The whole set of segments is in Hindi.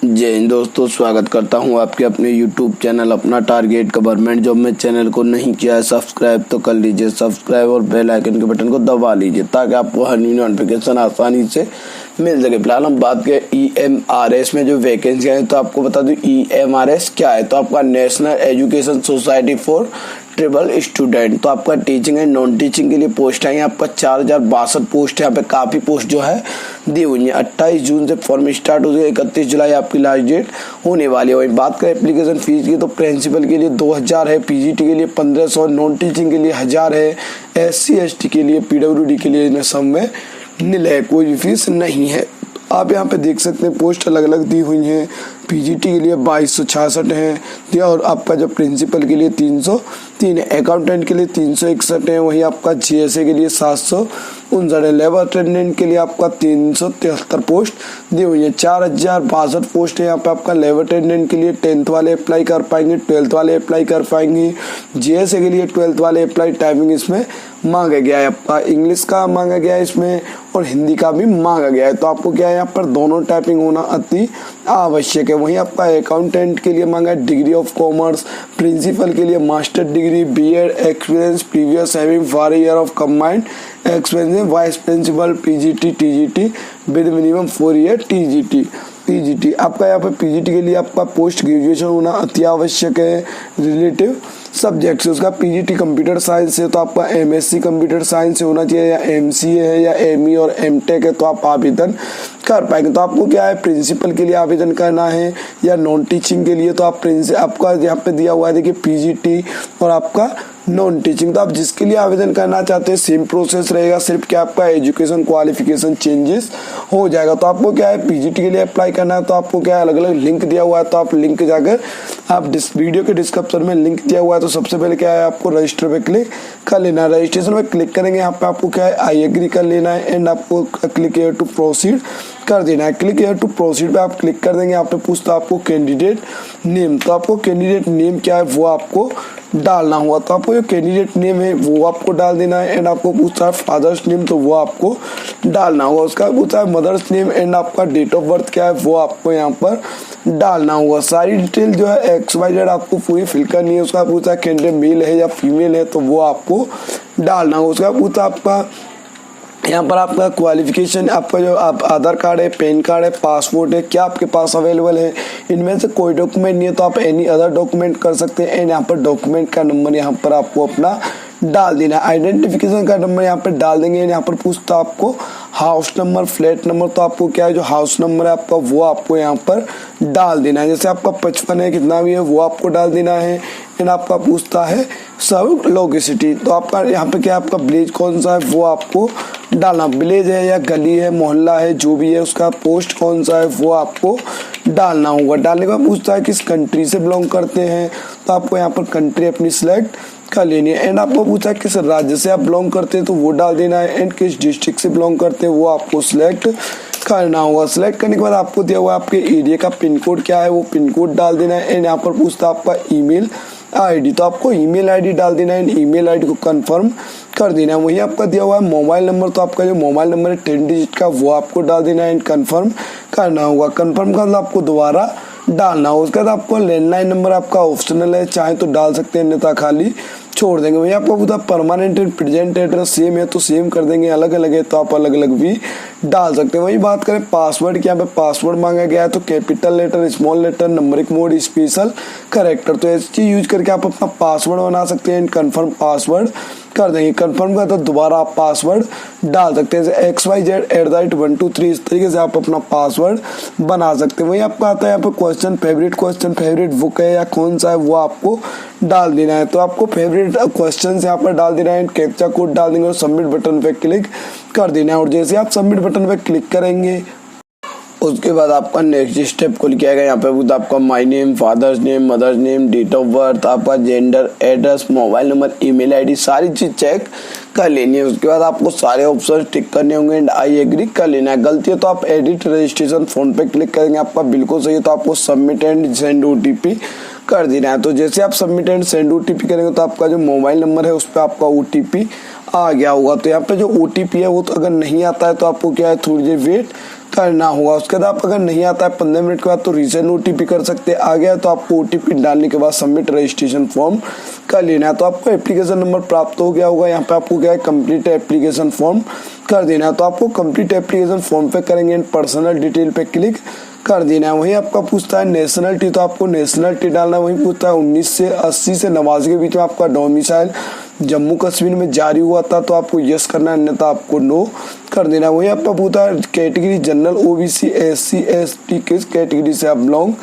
जय हिंद दोस्तों, स्वागत करता हूं आपके अपने YouTube चैनल अपना टारगेट गवर्नमेंट जॉब में चैनल को नहीं किया है सब्सक्राइब तो कर लीजिए सब्सक्राइब और बेल आइकन के बटन को दबा लीजिए ताकि आपको हर न्यू नोटिफिकेशन आसानी से मिल सके। फिलहाल हम बात करें EMRS में जो वैकेंसियाँ हैं तो आपको बता दूं EMRS क्या है। तो आपका national education society for tribal student, तो आपका टीचिंग एंड नॉन टीचिंग के लिए पोस्ट है। यहाँ पर 4062 पोस्ट है। यहाँ पे काफ़ी पोस्ट जो है दी हुई है। 28 जून से फॉर्म स्टार्ट हो गए, 31 जुलाई आपकी लास्ट डेट होने वाली है। वही बात करें एप्लीकेशन फीस की तो प्रिंसिपल के लिए 2000 है, पीजीटी के लिए 1500, नॉन टीचिंग के लिए 1000 है, SC ST के लिए PWD के लिए इन्हें सब में नील है, कोई भी फीस नहीं है। आप यहाँ पे देख सकते हैं पोस्ट अलग अलग दी हुई हैं। पीजीटी के लिए 2266 है और आपका जो प्रिंसिपल के लिए 303 है, अकाउंटेंट के लिए 361 है, वहीं आपका GSA के लिए 759 है, लेबर अटेंडेंट के लिए आपका 373 पोस्ट दी हुई है। 4062 पोस्ट है। यहाँ पे आपका लेबर अटेंडेंट के लिए 10th वाले अप्लाई कर पाएंगे, 12th वाले अप्लाई कर पाएंगे, GSA के लिए 12th वाले अप्लाई। टाइमिंग इसमें मांगा गया है, आपका इंग्लिश का मांगा गया है इसमें और हिंदी का भी मांगा गया है। तो आपको क्या है यहाँ पर दोनों टाइपिंग होना अति आवश्यक है। वहीं आपका अकाउंटेंट के लिए मांगा है डिग्री ऑफ कॉमर्स, प्रिंसिपल के लिए master degree, BEd experience previous having 4 year of combined experience, vice principal PGT TGT with minimum 4 year PGT। आपका यहाँ पे PGT के लिए आपका पोस्ट ग्रेजुएशन होना अति आवश्यक है। रिलेटिव सब्जेक्ट से उसका PGT कंप्यूटर साइंस है तो आपका MSc कंप्यूटर साइंस से होना चाहिए, या MCA है या ME और MTech है तो आप आवेदन कर पाएंगे। तो आपको क्या है प्रिंसिपल के लिए आवेदन करना है या नॉन टीचिंग के लिए, तो आप आपका यहाँ पे दिया हुआ है देखिए PGT और आपका नॉन टीचिंग। तो आप जिसके लिए आवेदन करना चाहते हैं सेम प्रोसेस रहेगा, सिर्फ क्या आपका एजुकेशन क्वालिफिकेशन चेंजेस हो जाएगा। तो आपको क्या है PGT के लिए अप्लाई करना है तो आपको क्या है अलग अलग लिंक दिया हुआ है। तो आप लिंक जाकर आप वीडियो के डिस्क्रिप्शन में लिंक दिया हुआ है। तो सबसे पहले क्या है आपको रजिस्टर पे क्लिक कर लेना है। रजिस्ट्रेशन में क्लिक करेंगे, यहाँ पे आपको क्या है आई एग्री कर लेना है एंड आपको क्लिक हियर टू प्रोसीड कर देना है। क्लिक हियर टू प्रोसीड पे आप क्लिक कर देंगे। यहाँ पे पूछता है आपको कैंडिडेट नेम, तो आपको कैंडिडेट नेम क्या है वो आपको डालना हुआ। तो आपको जो कैंडिडेट नेम है वो आपको डाल देना है एंड आपको पूछता है फादर्स नेम तो वो आपको डालना होगा। उसका पूछता है मदर्स नेम एंड आपका डेट ऑफ बर्थ क्या है वो आपको यहाँ पर डालना होगा। सारी डिटेल जो है XYZ आपको पूरी फिल करनी है। उसका पूछता है कैंडिडेट मेल है या फीमेल है तो वो आपको डालना होगा। उसका पूछता है आपका यहाँ पर आपका क्वालिफिकेशन, आपका जो आप आधार कार्ड है, पैन कार्ड है, पासपोर्ट है, क्या आपके पास अवेलेबल है। इनमें से कोई डॉक्यूमेंट नहीं है तो आप एनी अदर डॉक्यूमेंट कर सकते हैं। एंड यहाँ पर डॉक्यूमेंट का नंबर यहाँ पर आपको अपना डाल देना है। आइडेंटिफिकेशन का नंबर यहाँ पर डाल देंगे। यहाँ पर पूछता है आपको हाउस नंबर, फ्लैट नंबर, तो आपको क्या है जो हाउस नंबर है आपका वो आपको यहाँ पर डाल देना है। जैसे आपका 55 है, कितना भी है वो आपको डाल देना है। एंड आपका पूछता है सब लोकेसिटी, तो आपका यहाँ पे क्या आपका विलेज कौन सा है वो आपको डालना। विलेज है या गली है, मोहल्ला है, जो भी है उसका पोस्ट कौन सा है वो आपको डालना होगा। डालने के बाद पूछता है किस कंट्री से बिलोंग करते हैं तो आपको यहाँ पर कंट्री अपनी सिलेक्ट कर लेनी है। एंड आपको पूछा किस राज्य से आप बिलोंग करते हैं तो वो डाल देना है। एंड किस डिस्ट्रिक्ट से बिलोंग करते हैं वो आपको सिलेक्ट करना होगा। सिलेक्ट करने के बाद आपको दिया हुआ आपके एरिया का पिन कोड क्या है वो पिन कोड डाल देना है। एंड यहाँ पर पूछता है आपका ईमेल ID, तो आपको ईमेल ID डाल देना है। ईमेल ID को कंफर्म कर देना है। वही आपका दिया हुआ है मोबाइल नंबर, तो आपका जो मोबाइल नंबर है 10 डिजिट का वो आपको डाल देना है एंड कंफर्म करना होगा। कंफर्म करना आपको दोबारा डालना होगा। उसके बाद आपको लैंडलाइन नंबर आपका ऑप्शनल है, चाहे तो डाल सकते हैं अन्यथा खाली छोड़ देंगे। वही आपको पूछा permanent and present address same है तो सेम कर देंगे, अलग अलग है तो आप अलग अलग भी डाल सकते हैं। वही बात करें पासवर्ड की, यहाँ पे पासवर्ड मांगा गया है तो capital letter, small letter, numeric mode, special character, तो ऐसी यूज करके आप अपना पासवर्ड बना सकते हैं। कन्फर्म पासवर्ड कर देंगे। कंफर्म का तो दोबारा आप पासवर्ड डाल सकते हैं, जैसे XYZ@123 इस तरीके से आप अपना पासवर्ड बना सकते हैं। वही आपका आता है यहाँ पे क्वेश्चन फेवरेट बुक है या कौन सा है वो आपको डाल देना है। तो आपको फेवरेट क्वेश्चन यहाँ पर डाल देना है, कैप्चा कोड डाल देंगे और सबमिट बटन पे क्लिक कर देना है। और जैसे आप सबमिट बटन पे क्लिक करेंगे उसके बाद आपका नेक्स्ट स्टेप खुल के आएगा। यहाँ पे वो आपका my name, father's name, mother's name, date of birth, आपका gender, address, mobile number, email ID सारी चीज चेक कर लेनी है। उसके बाद आपको सारे ऑप्शन टिक करने होंगे एंड आई एग्री कर लेना है। गलती है तो आप एडिट रजिस्ट्रेशन फॉर्म पे क्लिक करेंगे, आपका बिल्कुल सही है तो आपको सबमिट एंड सेंड OTP कर देना है। तो जैसे आप सबमिट एंड सेंड OTP करेंगे तो आपका जो मोबाइल नंबर है उस पर आपका OTP आ गया होगा। तो यहाँ पे जो OTP है वो तो अगर नहीं आता है तो आपको क्या है थोड़ी देर वेट करना होगा। उसके बाद आप अगर नहीं आता है 15 मिनट के बाद तो रीसेंड OTP कर सकते हैं। आ गया तो आपको OTP डालने के बाद सबमिट रजिस्ट्रेशन फॉर्म कर लेना है। तो आपको एप्लीकेशन नंबर प्राप्त हो गया होगा। यहाँ पे आपको क्या है, कंप्लीट एप्लीकेशन फॉर्म कर देना है। तो आपको कंप्लीट एप्लीकेशन फॉर्म पे करेंगे एंड पर्सनल डिटेल पे क्लिक कर देना है। वहीं आपका पूछता है नेशनलिटी, तो आपको नेशनलिटी डालना है। वहीं पूछता है 1980 से 89 के बीच में आपका डोमिसाइल जम्मू कश्मीर में जारी हुआ था, तो आपको यस करना है, अन्यथा आपको नो कर देना है। वहीं आपका पूछता है category general, OBC, SC, ST किस कैटेगरी से आप बिलोंग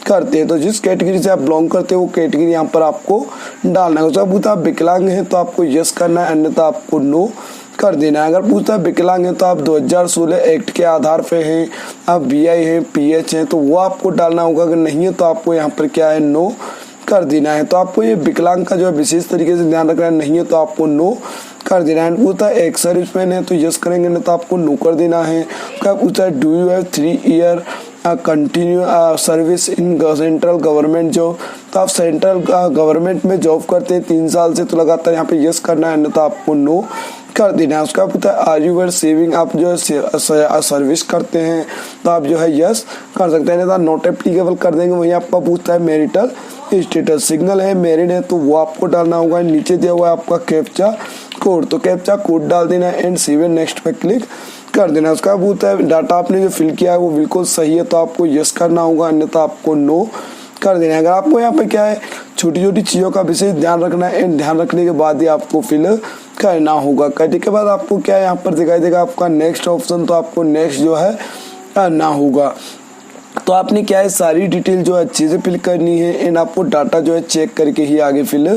करते हैं। तो जिस कैटेगरी से आप बिलोंग करते हैं वो कैटेगरी यहाँ पर आपको डालना है। उसका पूछता है विकलांग है, तो आपको यस करना है, अन्यथा आपको नो कर देना है। अगर पूछता है विकलांग है तो आप 2016 एक्ट के आधार पे हैं, आप BI हैं, PH हैं, तो वो आपको डालना होगा। अगर नहीं है तो आपको यहाँ पर क्या है, नो कर देना है। तो आपको ये विकलांग का जो है विशेष तरीके से ध्यान रखना है, नहीं है तो आपको नो कर देना है। पूछता है एक्स सर्विसमैन है तो यस करेंगे, नहीं तो आपको नो कर देना है। क्या पूछता है do you have 3 year continue service in central government job, तो आप सेंट्रल गवर्नमेंट में जॉब करते हैं 3 साल से, तो लगातार यहाँ पे यस करना है, नहीं तो आपको नो कर देना है। उसका पूछता है आर यू वेर सेविंग, आप जो है सर्विस करते हैं तो आप जो है यस कर सकते हैं, नहीं नॉट एप्लीकेबल कर देंगे। वहीं आपका पूछता है मैरिटल स्टेटस, सिंगल है, मैरिड है, तो वो आपको डालना होगा। नीचे दिया हुआ है आपका कैप्चा कोड, तो कैप्चा कोड डाल देना है एंड सेव नेक्स्ट पे क्लिक कर देना। उसका पूछता है डाटा आपने जो फिल किया है वो बिल्कुल सही है, तो आपको यस करना होगा, अन्यथा आपको नो कर देना है। अगर आपको यहाँ पे क्या है छोटी छोटी चीज़ों का विशेष ध्यान रखना है एंड ध्यान रखने के बाद ही आपको फिल करना होगा। करने के बाद आपको क्या है यहाँ पर दिखाई देगा आपका नेक्स्ट ऑप्शन, तो आपको नेक्स्ट जो है करना होगा। तो आपने क्या है सारी डिटेल जो है अच्छे से फिल करनी है एंड आपको डाटा जो है चेक करके ही आगे फिल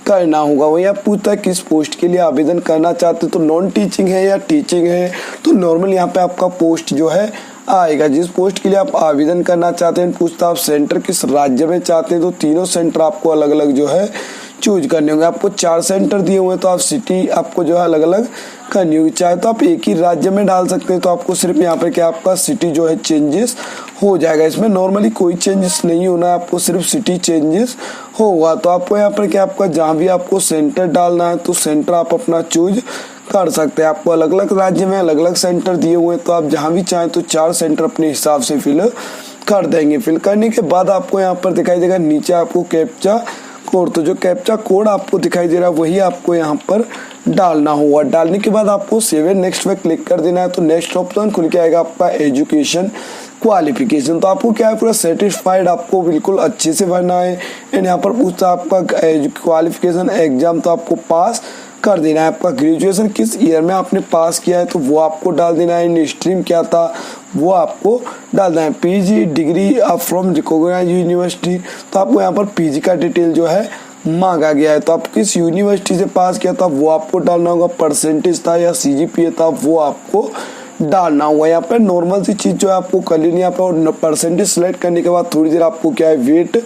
करना होगा। वही आप पूछता है किस पोस्ट के लिए आवेदन करना चाहते, तो नॉन टीचिंग है या टीचिंग है, तो नॉर्मल यहाँ पे आपका पोस्ट जो है आएगा जिस पोस्ट के लिए आप आवेदन करना चाहते हैं। पूछता आप सेंटर किस राज्य में चाहते हैं, तो तीनों सेंटर आपको अलग अलग जो है चूज करने होंगे। आपको 4 सेंटर दिए हुए हैं, तो आप सिटी आपको जो है अलग अलग करनी होगी। चाहे तो आप एक ही राज्य में डाल सकते हैं, तो आपको सिर्फ यहाँ पे क्या आपका सिटी जो है चेंजेस हो जाएगा। इसमें नॉर्मली कोई चेंजेस नहीं होना है, आपको सिर्फ सिटी चेंजेस होगा। तो आपको यहाँ पर क्या आपका जहाँ भी आपको सेंटर डालना है तो सेंटर आप अपना चूज कर सकते हैं। आपको अलग अलग राज्य में अलग अलग सेंटर दिए हुए हैं, तो आप जहाँ भी चाहें तो 4 सेंटर अपने हिसाब से फिल कर देंगे। फिल करने के बाद आपको यहाँ पर दिखाई देगा नीचे आपको कैप्चा कोड, तो जो कैप्चा कोड आपको दिखाई दे रहा है वही आपको यहाँ पर डालना होगा। डालने के बाद आपको सेव एंड नेक्स्ट पे क्लिक कर देना है। तो नेक्स्ट ऑप्शन खुल के आएगा आपका एजुकेशन क्वालिफिकेशन, तो आपको क्या है पूरा सेटिस्फाइड आपको बिल्कुल अच्छे से भरना है। एंड यहाँ पर पूछता है आपका क्वालिफिकेशन एग्जाम, तो आपको पास कर देना है। आपका ग्रेजुएशन किस ईयर में आपने पास किया है तो वो आपको डाल देना है। इन स्ट्रीम क्या था वो आपको डालना है। PG degree from recognised university, तो आपको यहाँ पर PG का डिटेल जो है मांगा गया है, तो आप किस यूनिवर्सिटी से पास किया था वो आपको डालना होगा। परसेंटेज था या CGPA था वो आपको डालना होगा। यहाँ पर नॉर्मल सी चीज जो है आपको कर लेनी है। यहाँ पर परसेंटेज सेलेक्ट करने के बाद थोड़ी देर आपको क्या है वेट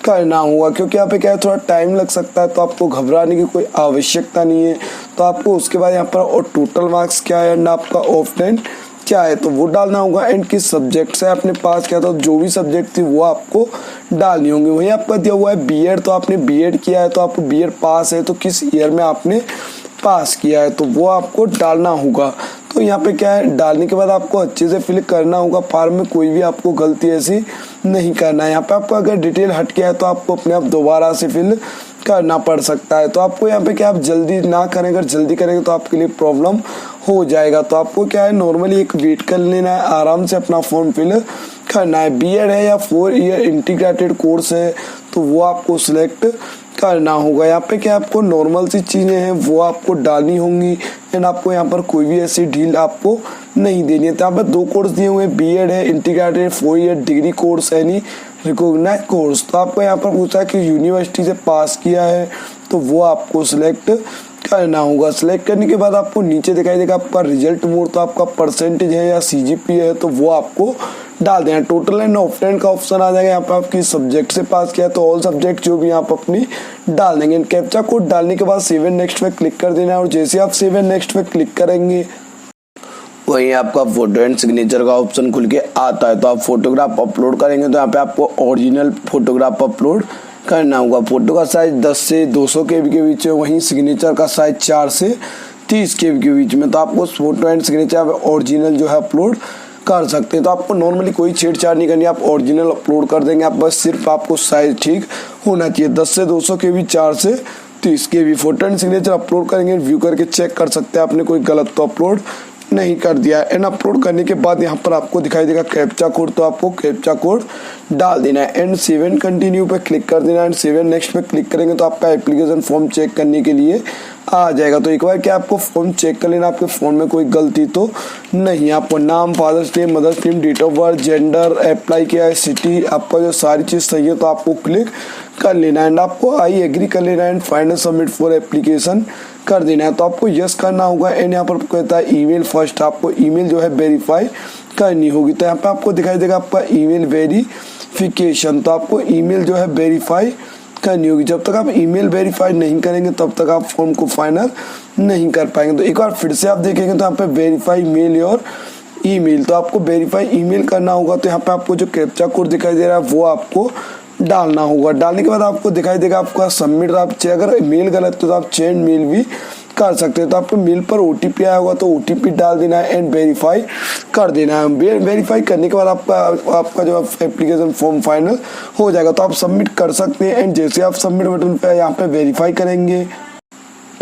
करना होगा, क्योंकि यहाँ पे क्या है थोड़ा टाइम लग सकता है, तो आपको घबराने की कोई आवश्यकता नहीं है। तो आपको उसके बाद यहाँ पर और टोटल मार्क्स क्या है एंड आपका ऑफलाइन क्या है तो वो डालना होगा। एंड किस सब्जेक्ट से आपने पास किया था, जो भी सब्जेक्ट थी वो आपको डालनी होंगी। वहीं आपका दिया हुआ है B.Ed, तो आपने B.Ed किया है तो आपको B.Ed पास है, तो किस ईयर में आपने पास किया है तो वो आपको डालना होगा। तो यहाँ पे क्या है डालने के बाद आपको अच्छे से फिल करना होगा। फॉर्म में कोई भी आपको गलती ऐसी नहीं करना है। यहाँ पे आपको अगर डिटेल हट गया है तो आपको अपने आप दोबारा से फिल करना पड़ सकता है। तो आपको यहाँ पे क्या आप जल्दी ना करें, अगर जल्दी करेंगे तो आपके लिए प्रॉब्लम हो जाएगा। तो आपको क्या है नॉर्मली एक वेट कर लेना है, आराम से अपना फॉर्म फिल करना है। B.Ed है या 4 ईयर इंटीग्रेटेड कोर्स है तो वो आपको सिलेक्ट करना होगा। यहाँ पे क्या आपको नॉर्मल सी चीजें हैं वो आपको डालनी होंगी एंड आपको यहाँ पर कोई भी ऐसी ढील आपको नहीं देनी है। तो यहाँ पर 2 कोर्स दिए हुए हैं, B.Ed है इंटीग्रेटेड 4 ईयर डिग्री कोर्स यानी रिकॉग्नाइज्ड कोर्स। तो आपको यहाँ पर पूछा कि यूनिवर्सिटी से पास किया है तो वो आपको सिलेक्ट करना होगा। सिलेक्ट करने के बाद आपको नीचे दिखाई देगा आपका रिजल्ट मोड, तो आपका परसेंटेज है या CGPA है तो वो आपको डाल देना। टोटल एंड ऑफलाइन का ऑप्शन आ जाएगा। यहाँ पे आप किस सब्जेक्ट से पास किया तो ऑल सब्जेक्ट जो भी आप अपनी डाल देंगे। कैप्चा कोड डालने के बाद सेव एंड नेक्स्ट पे क्लिक कर देना है और जैसे आप सेव एंड नेक्स्ट पे क्लिक करेंगे वहीं आपका फोटो एंड सिग्नेचर का ऑप्शन खुल के आता है। तो आप फोटोग्राफ अपलोड करेंगे तो यहाँ पे आपको ओरिजिनल फोटोग्राफ अपलोड करना होगा। फोटो का साइज 10 से 200 KB के बीच में, वहीं सिग्नेचर का साइज 4 से 30 KB के बीच में। तो आपको फोटो एंड सिग्नेचर ओरिजिनल जो है अपलोड कर सकते हैं। तो आपको नॉर्मली कोई छेड़छाड़ नहीं करनी, आप ओरिजिनल अपलोड कर देंगे। आप बस सिर्फ आपको साइज ठीक होना चाहिए। 10 से 200 KB, 4 से 30 KB photo and signature upload करेंगे। व्यू करके चेक कर सकते हैं आपने कोई गलत तो अपलोड नहीं कर दिया है। एंड अपलोड करने के बाद यहाँ पर आपको दिखाई देगा कैप्चा कोड, तो आपको कैप्चा कोड डाल देना है। एंड 7 कंटिन्यू पे क्लिक कर देना है। एंड 7 नेक्स्ट पे क्लिक करेंगे तो आपका एप्लीकेशन फॉर्म चेक करने के लिए आ जाएगा। तो एक बार क्या आपको फॉर्म चेक कर लेना, आपके फोन में कोई गलती तो नहीं। आपको नाम, father's name, mother's name, date of birth, gender, apply किया है, सिटी, आपका जो सारी चीज सही है तो आपको क्लिक कर लेना है। एंड आपको आई एग्री कर लेना है। And final submit for application कर देना है। तो आपको यस करना होगा। एंड यहाँ पर कहता है ईमेल फर्स्ट, आपको ईमेल जो है वेरीफाई करनी होगी। तो यहाँ पे आपको दिखाई देगा आपका ईमेल वेरिफिकेशन, तो आपको ईमेल जो है वेरीफाई करनी होगी। जब तक आप ईमेल वेरीफाई नहीं करेंगे तब तक आप फॉर्म को फाइनल नहीं कर पाएंगे। तो एक बार फिर से आप देखेंगे तो यहाँ पे वेरीफाई मेल और ईमेल, तो आपको वेरीफाई ईमेल करना होगा। तो यहाँ पे आपको जो कैप्चा कोड दिखाई दे रहा है वो आपको डालना होगा। डालने के बाद आपको दिखाई देगा आपका सबमिट। आप अगर मेल गलत तो आप चेंज मेल भी कर सकते हैं। तो आपको मेल पर OTP आया होगा तो OTP डाल देना है एंड वेरीफाई कर देना है। वेरीफाई करने के बाद आपका जो एप्लीकेशन फॉर्म फाइनल हो जाएगा। तो आप सबमिट कर सकते हैं। एंड जैसे आप सबमिट बटन पे यहाँ पे वेरीफाई करेंगे,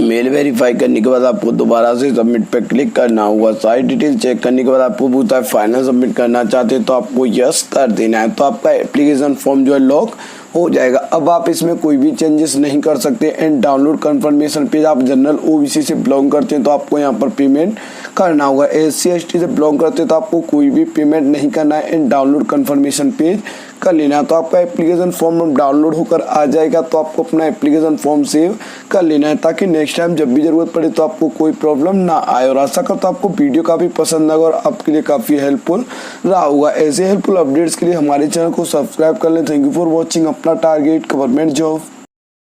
मेल वेरीफाई करने के बाद आपको दोबारा से सबमिट पे क्लिक करना होगा। सारी डिटेल चेक करने के बाद आपको पूछता है फाइनल सबमिट करना चाहते हैं तो आपको यस कर देना है। तो आपका एप्लीकेशन फॉर्म जो है लॉक हो जाएगा। अब आप इसमें कोई भी चेंजेस नहीं कर सकते। एंड डाउनलोड कंफर्मेशन पेज, आप जनरल OBC से बिलोंग करते हैं तो आपको यहाँ पर पेमेंट करना होगा। SC ST से बिलोंग करते हैं तो आपको कोई भी पेमेंट नहीं करना है। एंड डाउनलोड कंफर्मेशन पेज कर लेना है। तो आपका एप्लीकेशन फॉर्म डाउनलोड होकर आ जाएगा। तो आपको अपना एप्लीकेशन फॉर्म सेव कर लेना है ताकि नेक्स्ट टाइम जब भी जरूरत पड़े तो आपको कोई प्रॉब्लम ना आए। और आशा करता हूँ आपको वीडियो काफी पसंद आएगा और आपके लिए काफी हेल्पफुल रहा होगा। ऐसे हेल्पफुल अपडेट्स के लिए हमारे चैनल को सब्सक्राइब कर लें। Thank you for watching. अपना टारगेट गवर्नमेंट जॉब।